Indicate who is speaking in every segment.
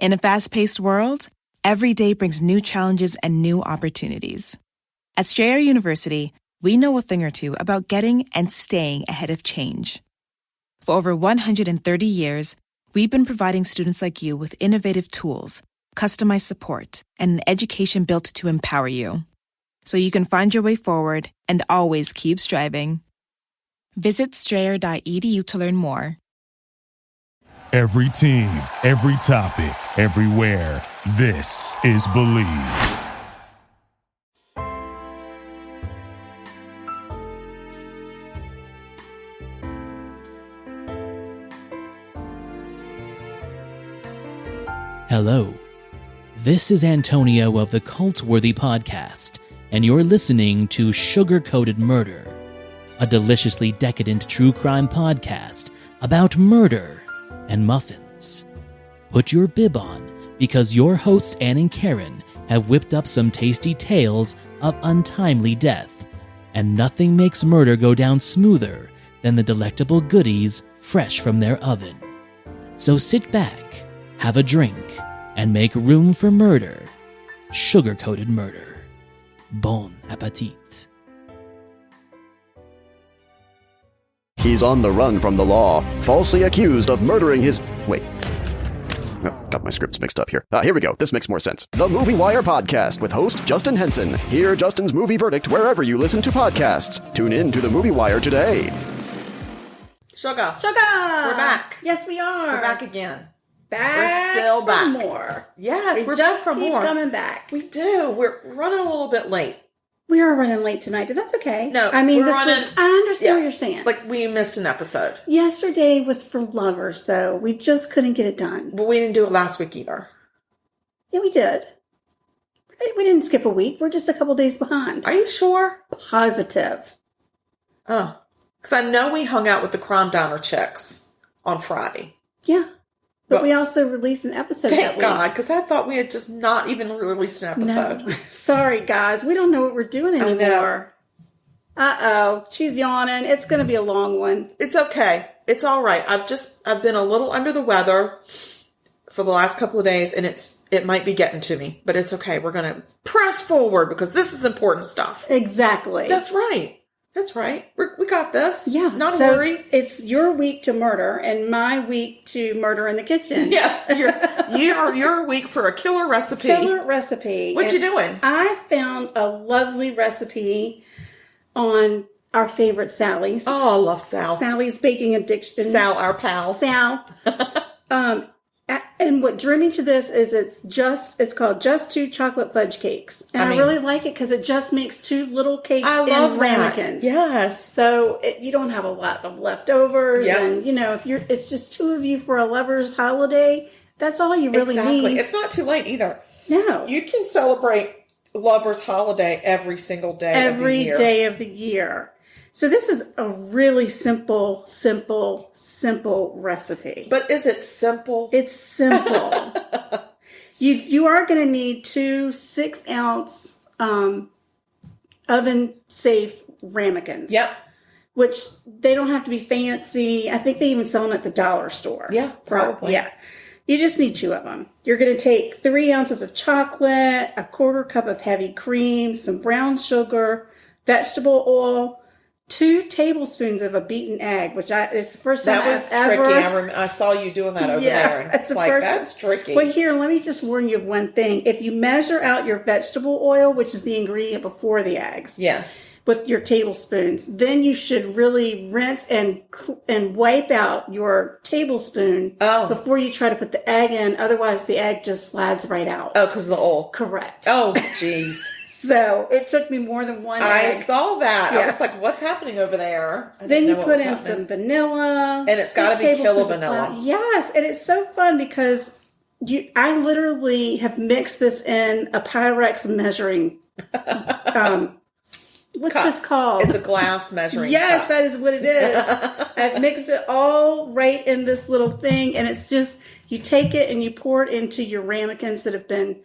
Speaker 1: In a fast-paced world, every day brings new challenges and new opportunities. At Strayer University, we know a thing or two about getting and staying ahead of change. For over 130 years, we've been providing students like you with innovative tools, customized support, and an education built to empower you, so you can find your way forward and always keep striving. Visit strayer.edu to learn more.
Speaker 2: Every team, every topic, everywhere. This is Believe.
Speaker 3: Hello. This is Antonio of the Cult-Worthy Podcast, and you're listening to Sugar-Coated Murder, a deliciously decadent true crime podcast about murder and muffins. Put your bib on, because your hosts Ann and Karen have whipped up some tasty tales of untimely death, and nothing makes murder go down smoother than the delectable goodies fresh from their oven. So sit back, have a drink, and make room for murder. Sugar-Coated Murder. Bon appetit.
Speaker 4: He's on the run from the law, falsely accused of murdering his... Wait. Oh, got my scripts mixed up here. Here we go. This makes more sense. The Movie Wire Podcast with host Justin Henson. Hear Justin's movie verdict wherever you listen to podcasts. Tune in to The Movie Wire today.
Speaker 5: Sugar.
Speaker 6: We're
Speaker 5: back.
Speaker 6: Yes, we are.
Speaker 5: We're back again.
Speaker 6: We're
Speaker 5: still back.
Speaker 6: More.
Speaker 5: Yes, we're
Speaker 6: just
Speaker 5: back for
Speaker 6: keep
Speaker 5: more.
Speaker 6: coming back.
Speaker 5: We do. We're running a little bit late.
Speaker 6: We are running late tonight, but that's okay.
Speaker 5: No,
Speaker 6: I mean,
Speaker 5: we're running.
Speaker 6: I understand what you're saying.
Speaker 5: Like, we missed an episode.
Speaker 6: Yesterday was for lovers, though. We just couldn't get it done.
Speaker 5: But we didn't do it last week either.
Speaker 6: Yeah, we did. We didn't skip a week. We're just a couple days behind.
Speaker 5: Are you sure?
Speaker 6: Positive.
Speaker 5: Oh. Because I know we hung out with the Crime Diner chicks on Friday.
Speaker 6: Yeah. But we also released an episode that week.
Speaker 5: Thank God, because I thought we had just not even released an episode.
Speaker 6: No. Sorry, guys. We don't know what we're doing anymore. Uh-oh. She's yawning. It's going to be a long one.
Speaker 5: It's okay. It's all right. I've been a little under the weather for the last couple of days, and it might be getting to me. But it's okay. We're going to press forward because this is important stuff.
Speaker 6: Exactly.
Speaker 5: That's right. That's right. We got this.
Speaker 6: Yeah.
Speaker 5: Not a worry.
Speaker 6: It's your week to murder and my week to murder in the kitchen.
Speaker 5: Yes. Your week for a killer recipe. What you doing?
Speaker 6: I found a lovely recipe on our favorite Sally's.
Speaker 5: Oh, I love Sal.
Speaker 6: Sally's Baking Addiction.
Speaker 5: Sal, our pal.
Speaker 6: Sal. And what drew me to this is it's called Just Two Chocolate Fudge Cakes. And I really like it because it just makes two little cakes in ramekins.
Speaker 5: Yes.
Speaker 6: So you don't have a lot of leftovers.
Speaker 5: Yep.
Speaker 6: And, it's just two of you for a lover's holiday, that's all you really need.
Speaker 5: It's not too late either.
Speaker 6: No.
Speaker 5: You can celebrate lover's holiday every single day of the year.
Speaker 6: Every day of the year. So this is a really simple recipe.
Speaker 5: But is it simple?
Speaker 6: It's simple. You are going to need 2 6-ounce oven-safe ramekins.
Speaker 5: Yep.
Speaker 6: Which they don't have to be fancy. I think they even sell them at the dollar store.
Speaker 5: Yeah, probably.
Speaker 6: Yeah. You just need 2 of them. You're going to take 3 ounces of chocolate, a 1/4 cup of heavy cream, some brown sugar, vegetable oil, 2 tablespoons of a beaten egg, which it's the first time
Speaker 5: that was tricky. I saw you doing that over there, and it's like, that's tricky.
Speaker 6: Well, here, let me just warn you of one thing. If you measure out your vegetable oil, which is the ingredient before the eggs,
Speaker 5: yes,
Speaker 6: with your tablespoons, then you should really rinse and wipe out your tablespoon before you try to put the egg in. Otherwise, the egg just slides right out.
Speaker 5: Oh, because of the oil.
Speaker 6: Correct.
Speaker 5: Oh, jeez.
Speaker 6: So it took me more than one egg.
Speaker 5: I saw that.
Speaker 6: Yeah.
Speaker 5: I was like, what's happening over there?
Speaker 6: Then you put in some vanilla.
Speaker 5: And it's got to be Killa Vanilla.
Speaker 6: Yes. And it's so fun because I literally have mixed this in a Pyrex measuring what's this called?
Speaker 5: It's a glass measuring
Speaker 6: Yes,
Speaker 5: cup.
Speaker 6: that is what it is. I've mixed it all right in this little thing. And it's just, you take it and you pour it into your ramekins that have been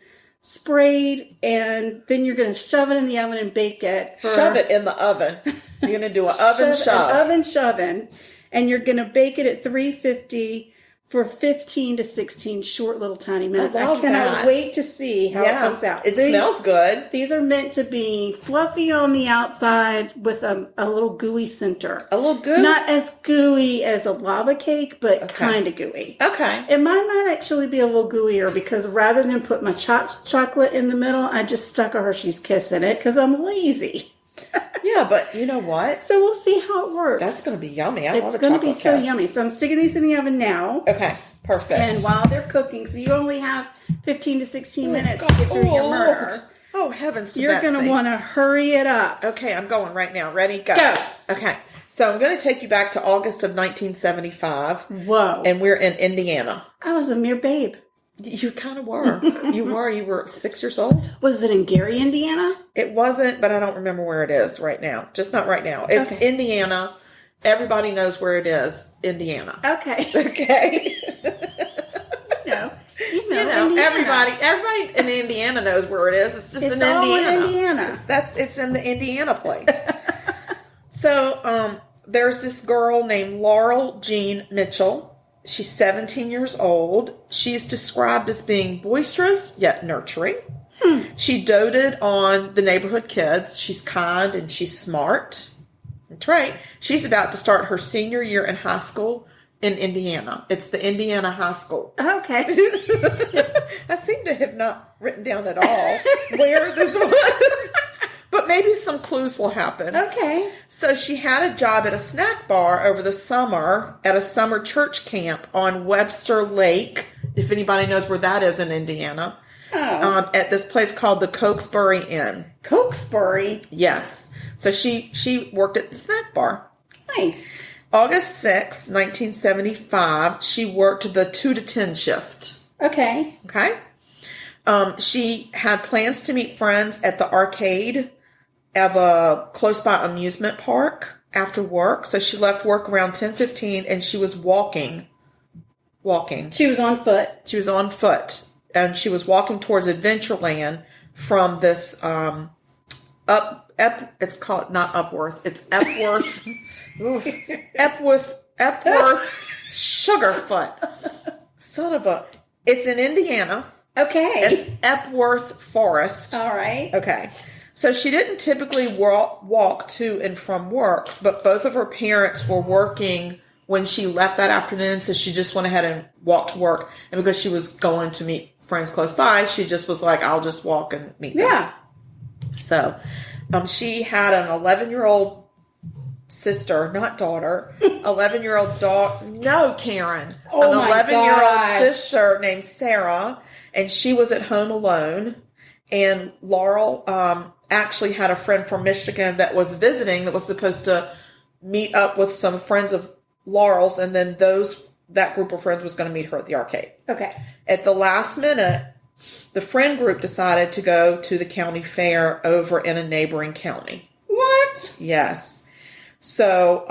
Speaker 6: sprayed, and then you're going to shove it in the oven and bake it.
Speaker 5: Shove it in the oven. You're going to do an oven shove.
Speaker 6: An oven shoving, and you're going to bake it at 350 for 15 to 16 short little tiny minutes.
Speaker 5: I love
Speaker 6: cannot
Speaker 5: that.
Speaker 6: wait to see how it comes out.
Speaker 5: It smells good.
Speaker 6: These are meant to be fluffy on the outside with a little gooey center.
Speaker 5: A little goo?
Speaker 6: Not as gooey as a lava cake, but kind of gooey.
Speaker 5: Okay.
Speaker 6: It might actually be a little gooier because rather than put my chopped chocolate in the middle, I just stuck a Hershey's Kiss in it because I'm lazy.
Speaker 5: Yeah, but you know what?
Speaker 6: So we'll see how it works.
Speaker 5: That's going to be yummy. I love a
Speaker 6: It's going to
Speaker 5: chocolate
Speaker 6: be so
Speaker 5: kiss.
Speaker 6: yummy. So I'm sticking these in the oven now.
Speaker 5: Okay, perfect.
Speaker 6: And while they're cooking, so you only have 15 to 16 minutes to get through your murder.
Speaker 5: Oh, heavens to
Speaker 6: You're going to want to hurry it up.
Speaker 5: Okay, I'm going right now. Ready? Go.
Speaker 6: Go.
Speaker 5: Okay, so I'm going to take you back to August of 1975.
Speaker 6: Whoa.
Speaker 5: And we're in Indiana.
Speaker 6: I was a mere babe.
Speaker 5: You kind of were. You were 6 years old.
Speaker 6: Was it in Gary, Indiana?
Speaker 5: It wasn't, but I don't remember where it is right now. Just not right now. It's Indiana. Everybody knows where it is. Indiana.
Speaker 6: Okay.
Speaker 5: Okay.
Speaker 6: You know, Indiana.
Speaker 5: Everybody in Indiana knows where it is. It's just in
Speaker 6: all
Speaker 5: Indiana.
Speaker 6: in Indiana.
Speaker 5: It's in the Indiana place. So, there's this girl named Laurel Jean Mitchell. She's 17 years old. She's described as being boisterous yet nurturing. She doted on the neighborhood kids. She's kind and she's smart. That's right. She's about to start her senior year in high school in Indiana. It's the Indiana High School.
Speaker 6: Okay.
Speaker 5: I seem to have not written down at all where this was. But maybe some clues will happen.
Speaker 6: Okay.
Speaker 5: So she had a job at a snack bar over the summer at a summer church camp on Webster Lake, if anybody knows where that is in Indiana, at this place called the Cokesbury Inn.
Speaker 6: Cokesbury?
Speaker 5: Yes. So she worked at the snack bar.
Speaker 6: Nice.
Speaker 5: August 6th, 1975, she worked the 2 to 10 shift.
Speaker 6: Okay.
Speaker 5: Okay. She had plans to meet friends at the arcade of a close by amusement park after work. So she left work around 10:15 and she was walking.
Speaker 6: She was on foot.
Speaker 5: She was on foot and she was walking towards Adventureland from this, it's called not Upworth. It's Epworth. Oof. Epworth Sugarfoot. Son of a, it's in Indiana.
Speaker 6: Okay.
Speaker 5: It's Epworth Forest.
Speaker 6: All right.
Speaker 5: Okay. So she didn't typically walk to and from work, but both of her parents were working when she left that afternoon, so she just went ahead and walked to work. And because she was going to meet friends close by, she just was like, I'll just walk and meet them.
Speaker 6: Yeah.
Speaker 5: So she had an 11-year-old sister, not daughter, 11-year-old daughter. No, Karen.
Speaker 6: Oh,
Speaker 5: an
Speaker 6: my
Speaker 5: 11-year-old
Speaker 6: gosh.
Speaker 5: sister named Sarah, and she was at home alone. And Laurel actually had a friend from Michigan that was visiting that was supposed to meet up with some friends of Laurel's, and then that group of friends was going to meet her at the arcade.
Speaker 6: Okay.
Speaker 5: At the last minute, the friend group decided to go to the county fair over in a neighboring county.
Speaker 6: What?
Speaker 5: Yes. So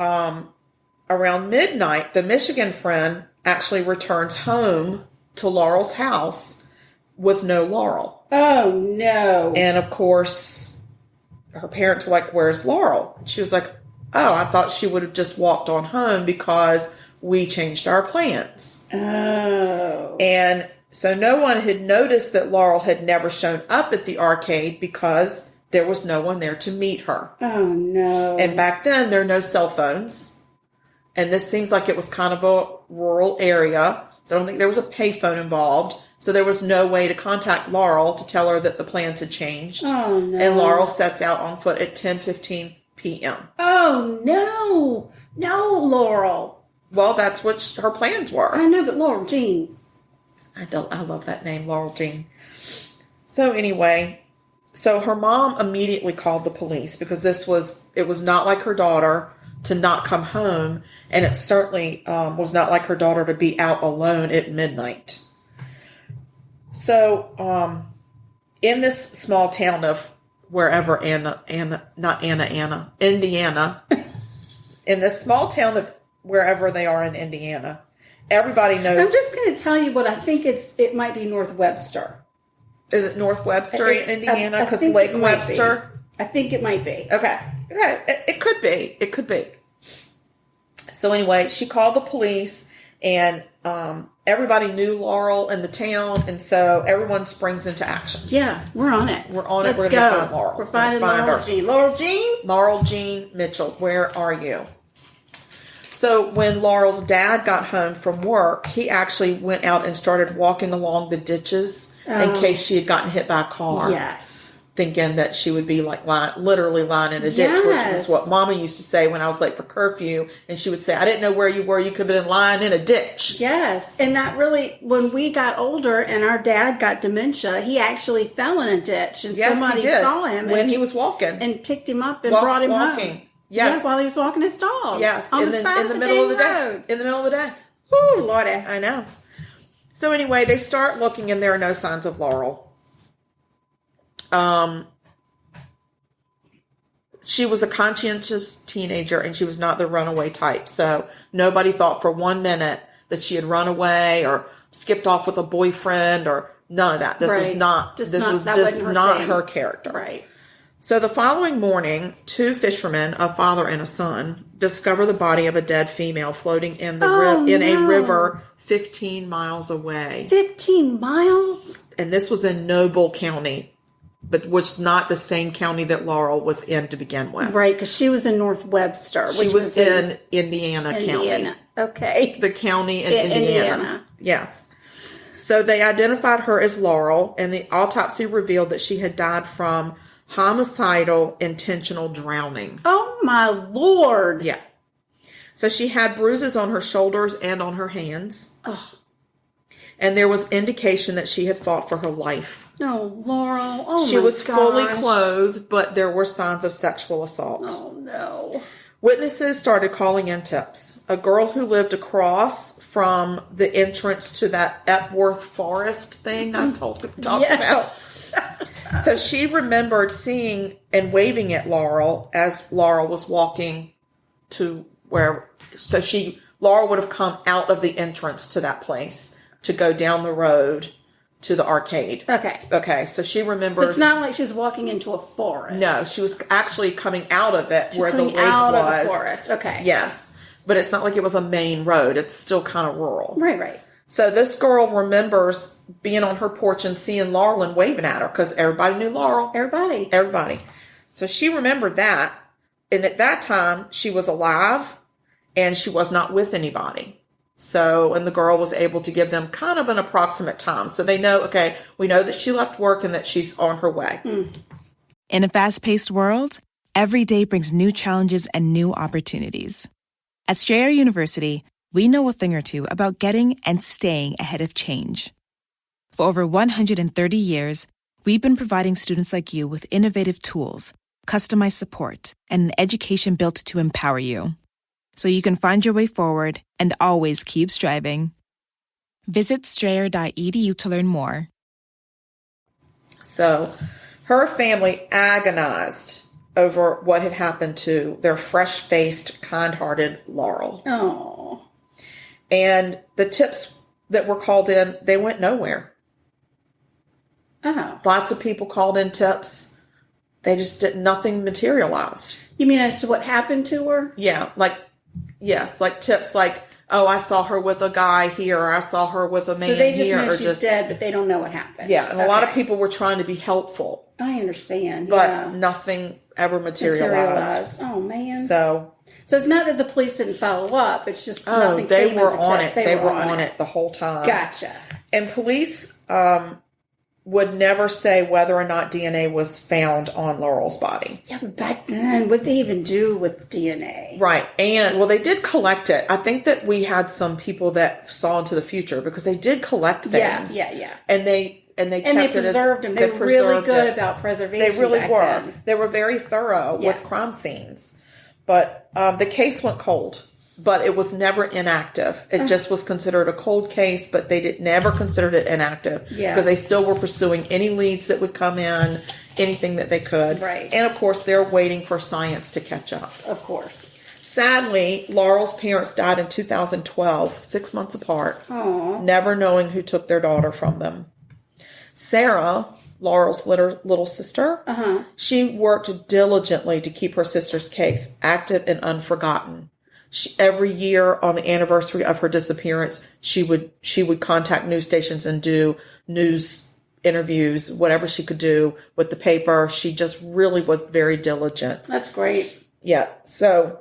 Speaker 5: around midnight, the Michigan friend actually returns home to Laurel's house with no Laurel.
Speaker 6: Oh, no.
Speaker 5: And of course, her parents were like, where's Laurel? She was like, oh, I thought she would have just walked on home because we changed our plans.
Speaker 6: Oh.
Speaker 5: And so no one had noticed that Laurel had never shown up at the arcade because there was no one there to meet her.
Speaker 6: Oh, no.
Speaker 5: And back then, there are no cell phones. And this seems like it was kind of a rural area. So I don't think there was a payphone involved. So there was no way to contact Laurel to tell her that the plans had changed.
Speaker 6: Oh, no.
Speaker 5: And Laurel sets out on foot at 10:15 p.m.
Speaker 6: Oh, no. No, Laurel.
Speaker 5: Well, that's what her plans were.
Speaker 6: I know, but Laurel Jean.
Speaker 5: I love that name, Laurel Jean. So anyway, so her mom immediately called the police because it was not like her daughter to not come home. And it certainly was not like her daughter to be out alone at midnight. So, in this small town of wherever Indiana, in this small town of wherever they are in Indiana, everybody knows.
Speaker 6: I'm just going to tell you what I think it might be North Webster.
Speaker 5: Is it North Webster in Indiana?
Speaker 6: I
Speaker 5: Because
Speaker 6: think
Speaker 5: Lake
Speaker 6: it might
Speaker 5: Webster?
Speaker 6: be. I think it might be.
Speaker 5: Okay. It could be. It could be. So anyway, she called the police And everybody knew Laurel in the town, and so everyone springs into action.
Speaker 6: Yeah, we're on it.
Speaker 5: We're on it.
Speaker 6: Let's
Speaker 5: We're going to
Speaker 6: go.
Speaker 5: find Laurel.
Speaker 6: We're finding Laurel Jean. Laurel Jean?
Speaker 5: Laurel Jean Mitchell, where are you? So when Laurel's dad got home from work, he actually went out and started walking along the ditches in case she had gotten hit by a car.
Speaker 6: Yes.
Speaker 5: Thinking that she would be like literally lying in a ditch, which was what Mama used to say when I was late for curfew. And she would say, I didn't know where you were. You could have been lying in a ditch.
Speaker 6: Yes. And that really, when we got older and our dad got dementia, he actually fell in a ditch. And somebody saw him.
Speaker 5: When he was walking.
Speaker 6: And picked him up and brought him home.
Speaker 5: Yes.
Speaker 6: Yeah, while he was walking his dog.
Speaker 5: Yes.
Speaker 6: On the side
Speaker 5: in the
Speaker 6: of
Speaker 5: middle of the
Speaker 6: road.
Speaker 5: day. In the middle of the day.
Speaker 6: Woo, Lordy.
Speaker 5: I know. So anyway, they start looking and there are no signs of Laurel. She was a conscientious teenager and she was not the runaway type. So nobody thought for 1 minute that she had run away or skipped off with a boyfriend or none of that. This was not her character.
Speaker 6: Right.
Speaker 5: So the following morning, 2 fishermen, a father and a son, discover the body of a dead female floating in a river 15 miles away.
Speaker 6: 15 miles?
Speaker 5: And this was in Noble County, but which is not the same county that Laurel was in to begin with.
Speaker 6: Right, because she was in North Webster.
Speaker 5: She was in Indiana County.
Speaker 6: Okay.
Speaker 5: The county in Indiana. Yes. So they identified her as Laurel, and the autopsy revealed that she had died from homicidal intentional drowning.
Speaker 6: Oh, my Lord.
Speaker 5: Yeah. So she had bruises on her shoulders and on her hands.
Speaker 6: Oh.
Speaker 5: And there was indication that she had fought for her life.
Speaker 6: Oh, Laurel. Oh,
Speaker 5: she was fully clothed, but there were signs of sexual assault.
Speaker 6: Oh, no.
Speaker 5: Witnesses started calling in tips. A girl who lived across from the entrance to that Epworth Forest thing I talked about. So she remembered seeing and waving at Laurel as Laurel was walking to where, Laurel would have come out of the entrance to that place to go down the road to the arcade. Okay. So she remembers. So
Speaker 6: it's not like she was walking into a forest.
Speaker 5: No, she was actually coming out of it where the lake
Speaker 6: out
Speaker 5: was.
Speaker 6: Of the forest. Okay.
Speaker 5: Yes. But it's not like it was a main road. It's still kind of rural.
Speaker 6: Right.
Speaker 5: So this girl remembers being on her porch and seeing Laurel and waving at her because everybody knew Laurel. Everybody. So she remembered that. And at that time, she was alive and she was not with anybody. So, and the girl was able to give them kind of an approximate time. So they know, okay, we know that she left work and that she's on her way.
Speaker 1: In a fast-paced world, every day brings new challenges and new opportunities. At Strayer University, we know a thing or two about getting and staying ahead of change. For over 130 years, we've been providing students like you with innovative tools, customized support, and an education built to empower you, so you can find your way forward and always keep striving. Visit strayer.edu to learn more.
Speaker 5: So her family agonized over what had happened to their fresh-faced, kind-hearted Laurel.
Speaker 6: Oh.
Speaker 5: And the tips that were called in, they went nowhere.
Speaker 6: Oh.
Speaker 5: Lots of people called in tips. They just nothing materialized.
Speaker 6: You mean as to what happened to her?
Speaker 5: Yeah, like tips like, oh, I saw her with a guy here, or I saw her with a man here.
Speaker 6: So they just know she's dead, but they don't know what happened.
Speaker 5: Yeah, and a lot of people were trying to be helpful.
Speaker 6: I understand,
Speaker 5: but nothing ever materialized.
Speaker 6: Oh, man.
Speaker 5: So
Speaker 6: it's not that the police didn't follow up. It's just nothing came
Speaker 5: they were
Speaker 6: in the
Speaker 5: on
Speaker 6: tips.
Speaker 5: it. They were on it the whole time.
Speaker 6: Gotcha.
Speaker 5: And police would never say whether or not DNA was found on Laurel's body.
Speaker 6: Yeah, but back then, what did they even do with DNA?
Speaker 5: Right. And, well, they did collect it. I think that we had some people that saw into the future because they did collect things.
Speaker 6: Yeah.
Speaker 5: And they
Speaker 6: preserved them. They were really good about preservation.
Speaker 5: They really were.
Speaker 6: Then.
Speaker 5: They were very thorough with crime scenes. But the case went cold. But it was never inactive. It just was considered a cold case, but they never considered it inactive.
Speaker 6: Yeah.
Speaker 5: Because they still were pursuing any leads that would come in, anything that they could.
Speaker 6: Right.
Speaker 5: And, of course, they're waiting for science to catch up.
Speaker 6: Of course.
Speaker 5: Sadly, Laurel's parents died in 2012, 6 months apart,
Speaker 6: Aww.
Speaker 5: never knowing who took their daughter from them. Sarah, Laurel's little sister, she worked diligently to keep her sister's case active and unforgotten. every year on the anniversary of her disappearance, she would contact news stations and do news interviews, whatever she could do with the paper. She just really was very diligent.
Speaker 6: That's great.
Speaker 5: Yeah. So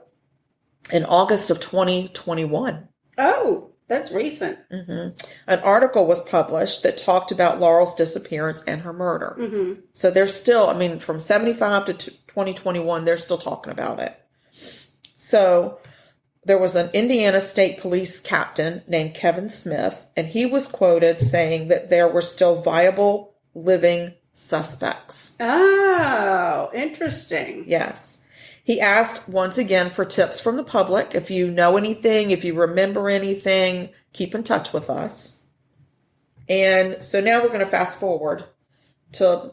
Speaker 5: in August of 2021.
Speaker 6: Oh, that's recent.
Speaker 5: An article was published that talked about Laurel's disappearance and her murder.
Speaker 6: Mm-hmm.
Speaker 5: So they're still, from 75 to 2021, they're still talking about it. So there was an Indiana State Police captain named Kevin Smith, and he was quoted saying that there were still viable living suspects.
Speaker 6: Oh, interesting.
Speaker 5: Yes. He asked once again for tips from the public. If you know anything, if you remember anything, keep in touch with us. And so now we're going to fast forward to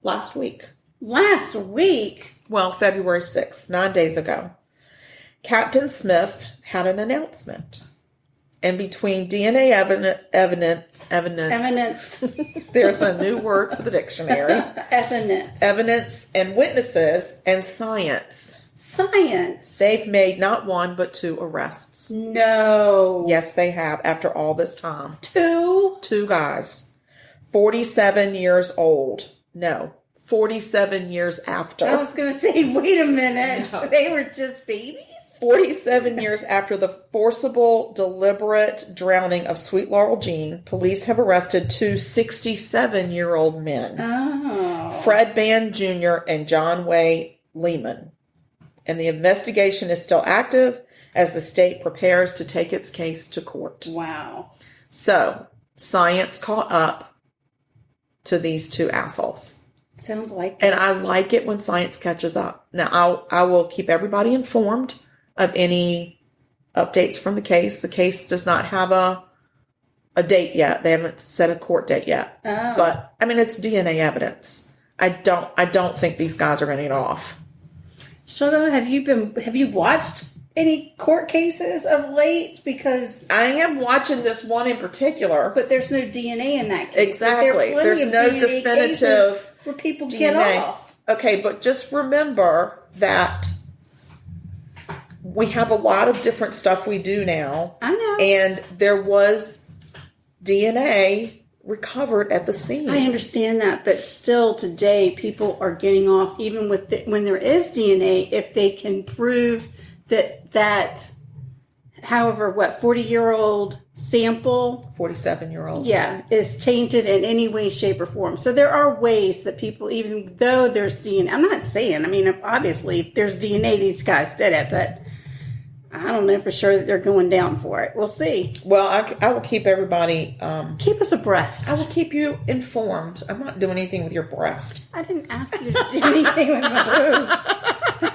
Speaker 5: last week.
Speaker 6: Last week?
Speaker 5: Well, February 6th, 9 days ago. Captain Smith had an announcement. And between DNA evidence, there's a new word for the dictionary. Evidence and witnesses and science. They've made not one, but 2 arrests.
Speaker 6: No.
Speaker 5: Yes, they have, after all this time.
Speaker 6: 2?
Speaker 5: 2 guys. 47 years old. No, 47 years after.
Speaker 6: I was going to say, wait a minute. No. They were just babies?
Speaker 5: 47 years after the forcible, deliberate drowning of Sweet Laurel Jean, police have arrested 2 67-year-old men.
Speaker 6: Oh.
Speaker 5: Fred Band Jr. and John Way Lehman. And the investigation is still active as the state prepares to take its case to court.
Speaker 6: Wow.
Speaker 5: So, science caught up to these 2 assholes.
Speaker 6: Sounds like it.
Speaker 5: And I like it when science catches up. Now, I will keep everybody informed of any updates from the case. The case does not have a date yet. They haven't set a court date yet.
Speaker 6: Oh.
Speaker 5: But it's DNA evidence. I don't think these guys are going to get off.
Speaker 6: Shana, have you watched any court cases of late? Because
Speaker 5: I am watching this one in particular,
Speaker 6: but there's no DNA in that case.
Speaker 5: Exactly. There's no
Speaker 6: DNA
Speaker 5: definitive
Speaker 6: where people
Speaker 5: DNA.
Speaker 6: Get off.
Speaker 5: Okay, but just remember that we have a lot of different stuff we do now.
Speaker 6: I know.
Speaker 5: And there was DNA recovered at the scene.
Speaker 6: I understand that, but still today people are getting off even with when there is DNA if they can prove that however 40-year-old sample
Speaker 5: 47-year-old
Speaker 6: is tainted in any way, shape, or form. So there are ways that people, even though there's DNA, I'm not saying, obviously if there's DNA, these guys did it, but I don't know for sure that they're going down for it. We'll see.
Speaker 5: Well, I will keep everybody...
Speaker 6: keep us abreast.
Speaker 5: I will keep you informed. I'm not doing anything with your breast.
Speaker 6: I didn't ask you to do anything with my boobs.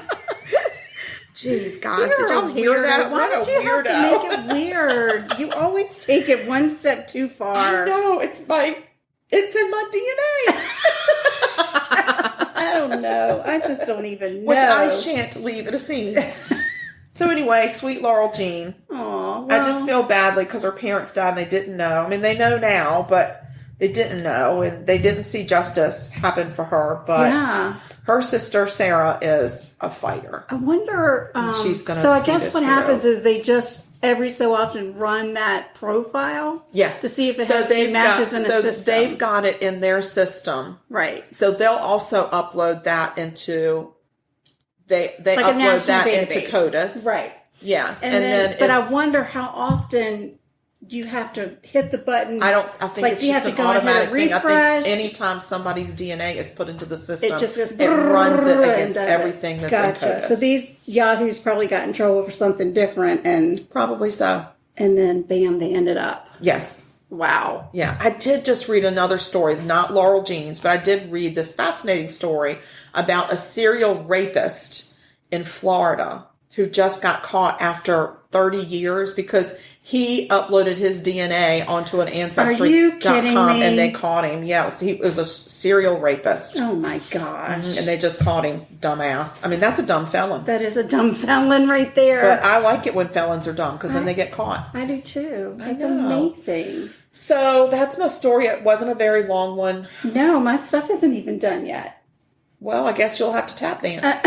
Speaker 5: Jeez, guys, did y'all hear that?
Speaker 6: Why did you have to make it weird? You always take it one step too far.
Speaker 5: I know. It's in my DNA.
Speaker 6: I don't know. I just don't even know.
Speaker 5: Which I shan't leave at a scene. So anyway, Sweet Laurel Jean.
Speaker 6: Aww, well,
Speaker 5: I just feel badly because her parents died and they didn't know. They know now, but they didn't know. And they didn't see justice happen for her. But her sister, Sarah, is a fighter.
Speaker 6: I wonder...
Speaker 5: she's gonna
Speaker 6: so I guess what happens is they just every so often run that profile.
Speaker 5: Yeah.
Speaker 6: To see if it has any matches in a system.
Speaker 5: So they've got it in their system.
Speaker 6: Right.
Speaker 5: So they'll also upload that into... They like upload that database. Into CODIS.
Speaker 6: Right.
Speaker 5: Yes.
Speaker 6: And then but I wonder how often you have to hit the button.
Speaker 5: I think
Speaker 6: like,
Speaker 5: it's just an automatic thing. I think anytime somebody's DNA is put into the system,
Speaker 6: it just goes
Speaker 5: it runs it against everything that's in CODIS.
Speaker 6: So these Yahoos probably got in trouble for something different and
Speaker 5: probably so.
Speaker 6: And then bam, they ended up.
Speaker 5: Yes.
Speaker 6: Wow.
Speaker 5: Yeah. I did just read another story, not Laurel Jean's, but I did read this fascinating story about a serial rapist in Florida who just got caught after 30 years because he uploaded his DNA onto an Ancestry.com.
Speaker 6: Are you kidding me?
Speaker 5: And they caught him. Yeah, he was a serial rapist.
Speaker 6: Oh my gosh.
Speaker 5: Mm-hmm. And they just caught him, dumbass. That's a dumb felon.
Speaker 6: That is a dumb felon right there.
Speaker 5: But I like it when felons are dumb because then they get caught.
Speaker 6: I do too. That's amazing.
Speaker 5: So that's my story. It wasn't a very long one.
Speaker 6: No, my stuff isn't even done yet.
Speaker 5: Well, I guess you'll have to tap dance.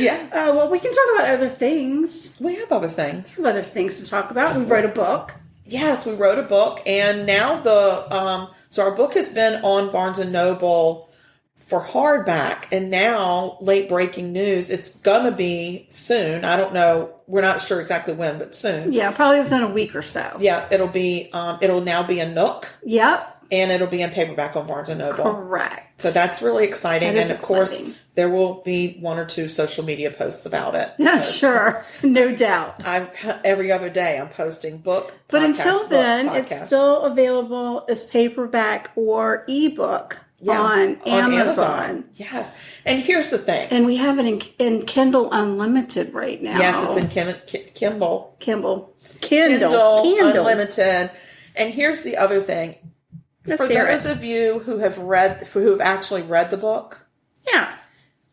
Speaker 5: Yeah.
Speaker 6: Well, we can talk about other things.
Speaker 5: We have other things.
Speaker 6: We have other things to talk about. We wrote a book.
Speaker 5: Yes, we wrote a book, and now so our book has been on Barnes & Noble for hardback, and now, late breaking news, it's gonna be soon. I don't know. We're not sure exactly when, but soon.
Speaker 6: Yeah, probably within a week or so.
Speaker 5: Yeah, it'll now be a Nook.
Speaker 6: Yep.
Speaker 5: And it'll be in paperback on Barnes & Noble.
Speaker 6: Correct.
Speaker 5: So that's really exciting.
Speaker 6: That is
Speaker 5: and of course,
Speaker 6: exciting.
Speaker 5: there will be 1 or 2 social media posts about it.
Speaker 6: Yeah, sure. No doubt.
Speaker 5: Every other day I'm posting book.
Speaker 6: But
Speaker 5: podcast,
Speaker 6: until then,
Speaker 5: book,
Speaker 6: it's
Speaker 5: podcast.
Speaker 6: still available as paperback or ebook on Amazon.
Speaker 5: Yes. And here's the thing.
Speaker 6: And we have it in Kindle Unlimited right now.
Speaker 5: Yes, it's in Kindle.
Speaker 6: Kindle
Speaker 5: Unlimited. And here's the other thing.
Speaker 6: Let's
Speaker 5: For
Speaker 6: hear
Speaker 5: those
Speaker 6: it.
Speaker 5: of you who've actually read the book,
Speaker 6: Yeah.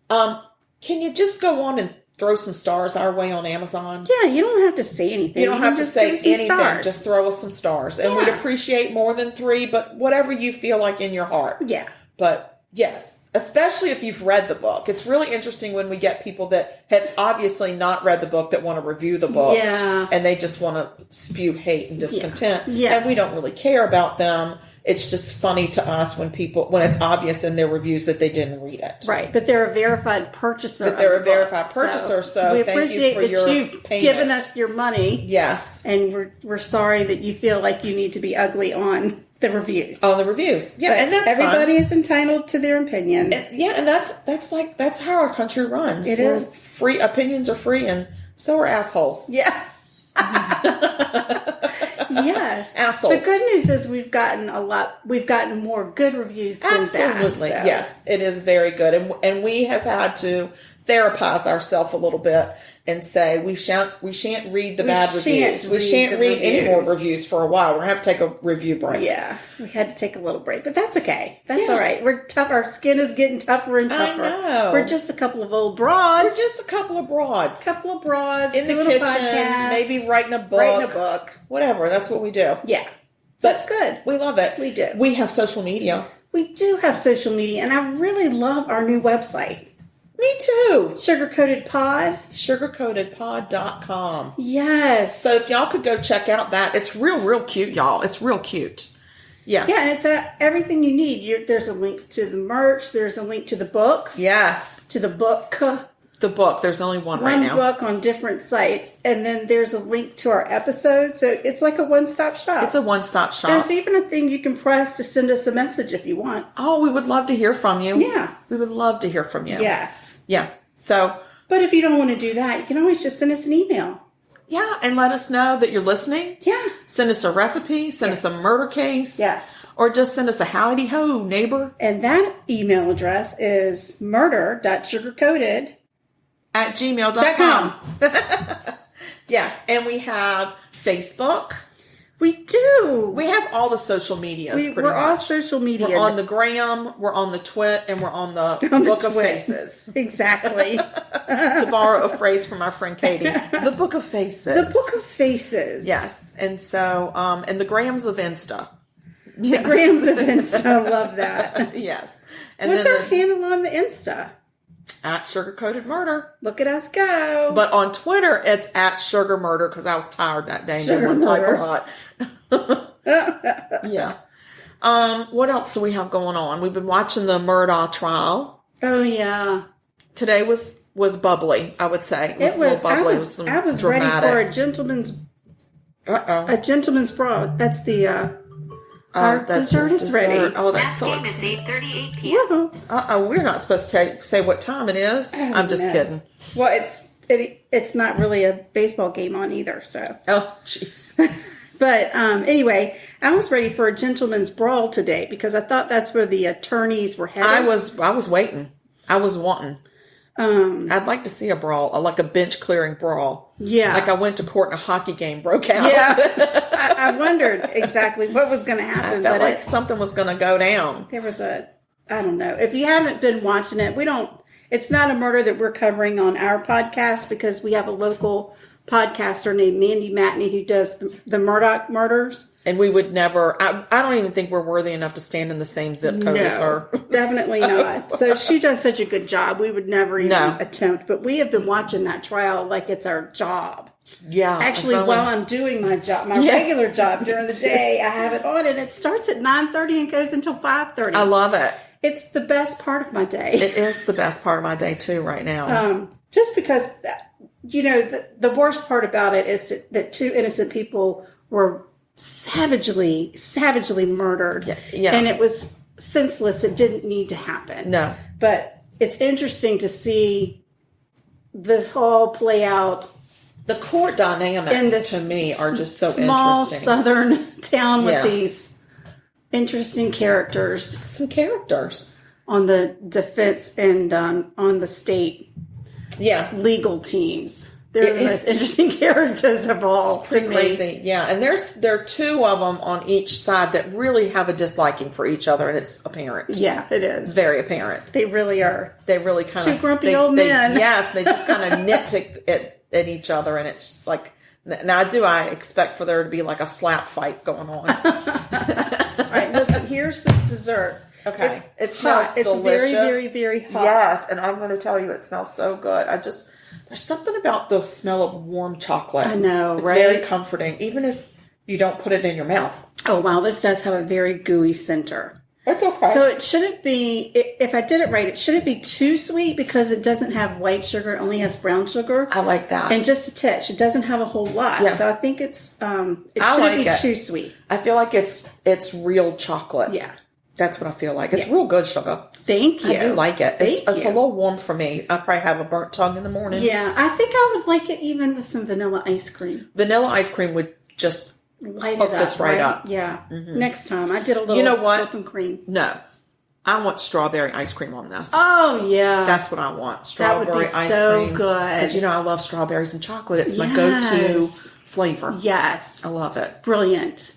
Speaker 5: can you just go on and throw some stars our way on Amazon?
Speaker 6: Yeah, you don't have to say anything.
Speaker 5: You don't have to
Speaker 6: just
Speaker 5: say
Speaker 6: give us some
Speaker 5: anything.
Speaker 6: stars.
Speaker 5: Just throw us some stars. And we'd
Speaker 6: Yeah.
Speaker 5: appreciate more than 3, but whatever you feel like in your heart.
Speaker 6: Yeah.
Speaker 5: But yes, especially if you've read the book. It's really interesting when we get people that have obviously not read the book that want to review the book.
Speaker 6: Yeah.
Speaker 5: And they just want to spew hate and discontent.
Speaker 6: Yeah.
Speaker 5: And we don't really care about them. It's just funny to us when it's obvious in their reviews that they didn't read it.
Speaker 6: Right, but they're a verified purchaser.
Speaker 5: But they're
Speaker 6: of
Speaker 5: a
Speaker 6: the book,
Speaker 5: verified purchaser, so
Speaker 6: we
Speaker 5: thank you
Speaker 6: appreciate
Speaker 5: for
Speaker 6: that
Speaker 5: your
Speaker 6: you've
Speaker 5: payment.
Speaker 6: given us your money.
Speaker 5: Yes.
Speaker 6: And we're sorry that you feel like you need to be ugly on the reviews.
Speaker 5: On the reviews. Yeah,
Speaker 6: But
Speaker 5: and that's
Speaker 6: everybody
Speaker 5: fine.
Speaker 6: is entitled to their opinion.
Speaker 5: And that's how our country runs.
Speaker 6: It
Speaker 5: We're
Speaker 6: is.
Speaker 5: free. Opinions are free, and so are assholes.
Speaker 6: Yeah. Yes.
Speaker 5: Assholes.
Speaker 6: The good news is we've gotten more good reviews than
Speaker 5: Absolutely.
Speaker 6: bad. So.
Speaker 5: Yes, it is very good, and we have had to therapize ourselves a little bit and say we shan't read the bad reviews. We shan't read any more reviews for a while. We're gonna have to take a review break.
Speaker 6: Yeah, we had to take a little break, but that's okay. That's
Speaker 5: Yeah.
Speaker 6: all right. We're tough. Our skin is getting tougher and tougher.
Speaker 5: I know.
Speaker 6: We're just a couple of old broads.
Speaker 5: We're just a couple of broads.
Speaker 6: in the
Speaker 5: In the
Speaker 6: kitchen,
Speaker 5: kitchen,
Speaker 6: podcast,
Speaker 5: maybe writing a book. Whatever. That's what we do.
Speaker 6: Yeah,
Speaker 5: But
Speaker 6: that's good.
Speaker 5: We love it.
Speaker 6: We do.
Speaker 5: We have social media.
Speaker 6: We do have social media, and I really love our new website,
Speaker 5: Me too.
Speaker 6: Sugarcoated Pod.
Speaker 5: Sugarcoatedpod.com.
Speaker 6: Yes.
Speaker 5: So if y'all could go check out that, it's real cute, y'all. It's real cute. Yeah.
Speaker 6: Yeah, and it's everything you need. There's a link to the merch. There's a link to the books.
Speaker 5: Yes.
Speaker 6: To the book.
Speaker 5: The book. There's only one right now.
Speaker 6: One book on different sites. And then there's a link to our episodes. So it's like a one-stop shop.
Speaker 5: It's a one-stop shop.
Speaker 6: There's even a thing you can press to send us a message if you want.
Speaker 5: Oh, we would love to hear from you.
Speaker 6: Yeah.
Speaker 5: We would love to hear from you.
Speaker 6: Yes.
Speaker 5: Yeah. So,
Speaker 6: But if you don't want to do that, you can always just send us an email.
Speaker 5: yeah, and let us know that you're listening.
Speaker 6: Yeah.
Speaker 5: Send us a recipe. Send us a murder case.
Speaker 6: Yes.
Speaker 5: Or just send us a howdy ho, neighbor.
Speaker 6: And that email address is murder.sugarcoated
Speaker 5: at gmail.com. Yes, and we have Facebook.
Speaker 6: We do.
Speaker 5: We have all the social medias pretty
Speaker 6: We're all
Speaker 5: much.
Speaker 6: social media.
Speaker 5: We're on the Gram, we're on the Twit, and we're on the Book of Faces.
Speaker 6: Exactly.
Speaker 5: To borrow a phrase from our friend Katie. The Book of Faces.
Speaker 6: The Book of Faces.
Speaker 5: Yes. And so, and the Grams of Insta.
Speaker 6: The Grams of Insta. I love that.
Speaker 5: Yes. And
Speaker 6: What's
Speaker 5: then
Speaker 6: our handle on the Insta?
Speaker 5: At Sugar Coated Murder.
Speaker 6: Look at us go.
Speaker 5: But on Twitter, it's at Sugar Murder because I was tired that day and didn't
Speaker 6: Sugar
Speaker 5: want to type a
Speaker 6: Murder.
Speaker 5: lot. Yeah. What else do we have going on? We've been watching the Murdaugh trial.
Speaker 6: Oh, yeah.
Speaker 5: Today was bubbly, I would say. It was a little bubbly.
Speaker 6: I was ready for a gentleman's brawl. That's the our dessert is ready.
Speaker 5: Oh, that's so
Speaker 7: Last game is 8:38 p.m.
Speaker 6: Woohoo.
Speaker 5: We're not supposed to say what time it is. I'm just
Speaker 6: no.
Speaker 5: kidding.
Speaker 6: Well, it's not really a baseball game on either, so.
Speaker 5: Oh, jeez.
Speaker 6: But anyway, I was ready for a gentleman's brawl today because I thought that's where the attorneys were headed.
Speaker 5: I was waiting. I was wanting. I'd like to see a brawl, like a bench clearing brawl.
Speaker 6: Yeah.
Speaker 5: Like I went to court and a hockey game broke out.
Speaker 6: Yeah. I wondered exactly what was going to happen.
Speaker 5: I felt like something was going to go down.
Speaker 6: There was I don't know. If you haven't been watching it, it's not a murder that we're covering on our podcast because we have a local podcaster named Mandy Matney who does the Murdaugh murders.
Speaker 5: And we would never, I don't even think we're worthy enough to stand in the same zip code as her.
Speaker 6: Definitely not. So she does such a good job. We would never even attempt, but we have been watching that trial like it's our job.
Speaker 5: Yeah.
Speaker 6: Actually, while I'm doing my job, my regular job during the day, I have it on, and it starts at 9:30 and goes until 5:30.
Speaker 5: I love it.
Speaker 6: It's the best part of my day.
Speaker 5: It is the best part of my day too right now.
Speaker 6: Just because, the worst part about it is that two innocent people were savagely murdered.
Speaker 5: Yeah.
Speaker 6: And it was senseless. It didn't need to happen.
Speaker 5: No.
Speaker 6: But it's interesting to see this all play out.
Speaker 5: The court dynamics to me are just so
Speaker 6: small
Speaker 5: interesting.
Speaker 6: Southern town with these interesting characters.
Speaker 5: Some characters.
Speaker 6: On the defense and on the state legal teams. They're the most interesting characters of all.
Speaker 5: It's pretty crazy. Yeah. And there are two of them on each side that really have a disliking for each other, and it's apparent.
Speaker 6: Yeah, it is.
Speaker 5: It's very apparent.
Speaker 6: They really are.
Speaker 5: They really kind of...
Speaker 6: Two grumpy old men.
Speaker 5: Yes, they just kind of nitpick at each other, and it's just like... Now, I expect for there to be like a slap fight going on.
Speaker 6: All right, listen, here's the dessert.
Speaker 5: Okay. It
Speaker 6: hot.
Speaker 5: smells delicious.
Speaker 6: It's very, very, very hot.
Speaker 5: Yes, and I'm going to tell you, it smells so good. There's something about the smell of warm chocolate.
Speaker 6: I know,
Speaker 5: it's
Speaker 6: right?
Speaker 5: Very comforting, even if you don't put it in your mouth.
Speaker 6: Oh, wow. This does have a very gooey center.
Speaker 5: That's okay.
Speaker 6: So it shouldn't be, if I did it right, it shouldn't be too sweet because it doesn't have white sugar. It only has brown sugar.
Speaker 5: I like that.
Speaker 6: And just a touch. It doesn't have a whole lot. Yeah. So I think it shouldn't be too sweet.
Speaker 5: I feel like it's real chocolate.
Speaker 6: Yeah.
Speaker 5: That's what I feel like. It's real good sugar.
Speaker 6: Thank you.
Speaker 5: I do like it. It's
Speaker 6: a
Speaker 5: a little warm for me. I probably have a burnt tongue in the morning.
Speaker 6: Yeah, I think I would like it even with some vanilla ice cream.
Speaker 5: Vanilla ice cream would just
Speaker 6: light
Speaker 5: hook
Speaker 6: it up,
Speaker 5: this right up.
Speaker 6: Yeah. Mm-hmm. Next time. I did a little whipping cream.
Speaker 5: No. I want strawberry ice cream on this.
Speaker 6: Oh, yeah.
Speaker 5: That's what I want. Strawberry ice cream.
Speaker 6: So good.
Speaker 5: Because, I love strawberries and chocolate. It's my go-to flavor.
Speaker 6: Yes.
Speaker 5: I love it.
Speaker 6: Brilliant.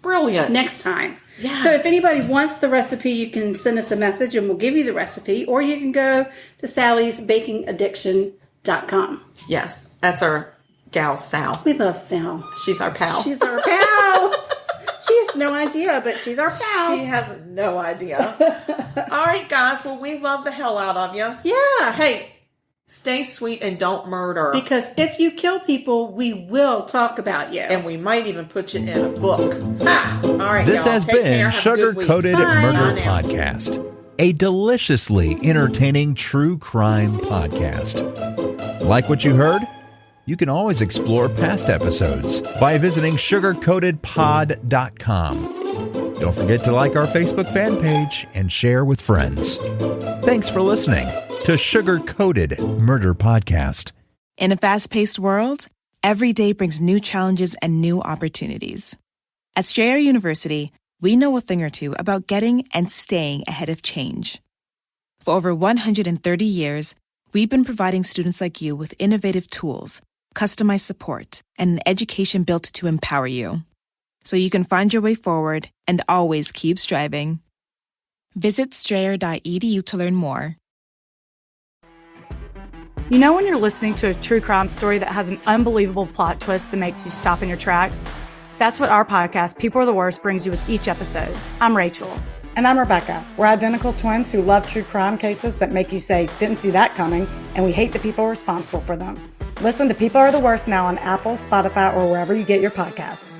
Speaker 6: Next time.
Speaker 5: Yes.
Speaker 6: So if anybody wants the recipe, you can send us a message and we'll give you the recipe. Or you can go to sallysbakingaddiction.com.
Speaker 5: Yes. That's our gal, Sal.
Speaker 6: We love Sal.
Speaker 5: She's our pal.
Speaker 6: She's our pal. She has no idea, but she's our pal.
Speaker 5: She has no idea. All right, guys. Well, we love the hell out of you.
Speaker 6: Yeah.
Speaker 5: Hey, stay sweet and don't murder.
Speaker 6: Because if you kill people, we will talk about you.
Speaker 5: And we might even put you in a book. All right,
Speaker 8: this
Speaker 5: y'all.
Speaker 8: has
Speaker 5: Take
Speaker 8: been
Speaker 5: care.
Speaker 8: Sugar Coated Murder Podcast, a deliciously entertaining true crime podcast. Like what you heard? You can always explore past episodes by visiting sugarcoatedpod.com. Don't forget to like our Facebook fan page and share with friends. Thanks for listening to Sugar Coated Murder Podcast.
Speaker 1: In a fast-paced world, every day brings new challenges and new opportunities. At Strayer University, we know a thing or two about getting and staying ahead of change. For over 130 years, we've been providing students like you with innovative tools, customized support, and an education built to empower you, so you can find your way forward and always keep striving. Visit strayer.edu to learn more.
Speaker 9: You know when you're listening to a true crime story that has an unbelievable plot twist that makes you stop in your tracks? That's what our podcast, People Are the Worst, brings you with each episode. I'm Rachel.
Speaker 10: And I'm Rebecca. We're identical twins who love true crime cases that make you say, didn't see that coming, and we hate the people responsible for them. Listen to People Are the Worst now on Apple, Spotify, or wherever you get your podcasts.